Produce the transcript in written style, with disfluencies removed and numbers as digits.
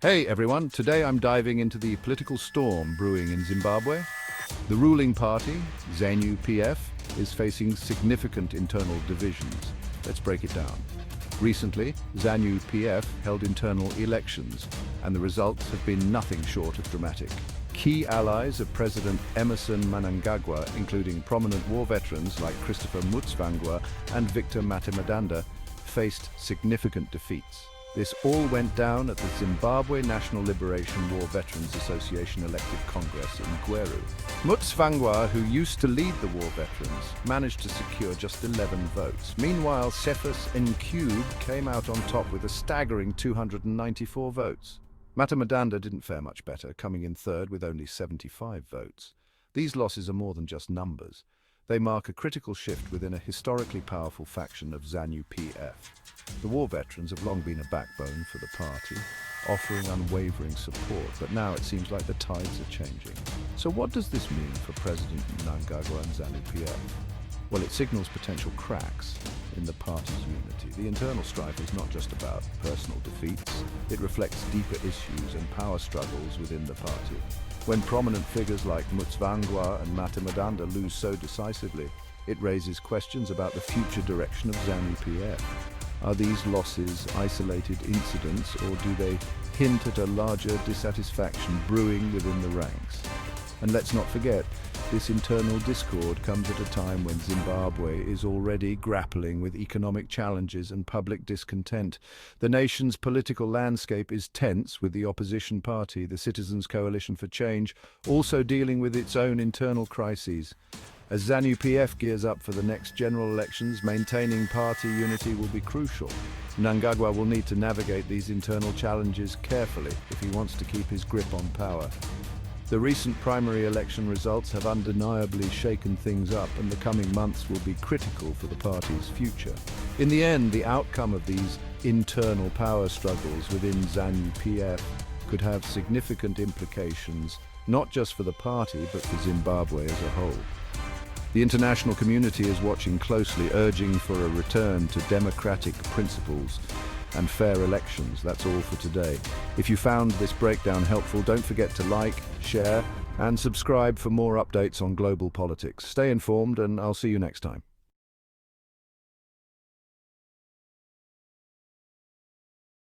Hey everyone, today I'm diving into the political storm brewing in Zimbabwe. The ruling party, ZANU-PF, is facing significant internal divisions. Let's break it down. Recently, ZANU-PF held internal elections, and the results have been nothing short of dramatic. Key allies of President Emmerson Mnangagwa, including prominent war veterans like Christopher Mutsvangwa and Victor Matemedanda, faced significant defeats. This all went down at the Zimbabwe National Liberation War Veterans Association elective congress in Gweru. Mutsvangwa, who used to lead the war veterans, managed to secure just 11 votes. Meanwhile, Cephas Ncube came out on top with a staggering 294 votes. Matemedanda didn't fare much better, coming in third with only 75 votes. These losses are more than just numbers. They mark a critical shift within a historically powerful faction of ZANU-PF. The war veterans have long been a backbone for the party, offering unwavering support, but now it seems like the tides are changing. So what does this mean for President Mnangagwa and ZANU-PF? Well, it signals potential cracks in the party's unity. The internal strife is not just about personal defeats, it reflects deeper issues and power struggles within the party. When prominent figures like Mutsvangwa and Matemedanda lose so decisively, it raises questions about the future direction of ZANU-PF. Are these losses isolated incidents, or do they hint at a larger dissatisfaction brewing within the ranks? And let's not forget, this internal discord comes at a time when Zimbabwe is already grappling with economic challenges and public discontent. The nation's political landscape is tense, with the opposition party, the Citizens' Coalition for Change, also dealing with its own internal crises. As ZANU-PF gears up for the next general elections, maintaining party unity will be crucial. Mnangagwa will need to navigate these internal challenges carefully if he wants to keep his grip on power. The recent primary election results have undeniably shaken things up, and the coming months will be critical for the party's future. In the end, the outcome of these internal power struggles within ZANU-PF could have significant implications, not just for the party, but for Zimbabwe as a whole. The international community is watching closely, urging for a return to democratic principles and fair elections. That's all for today. If you found this breakdown helpful, don't forget to like, share, and subscribe for more updates on global politics. Stay informed, and I'll see you next time.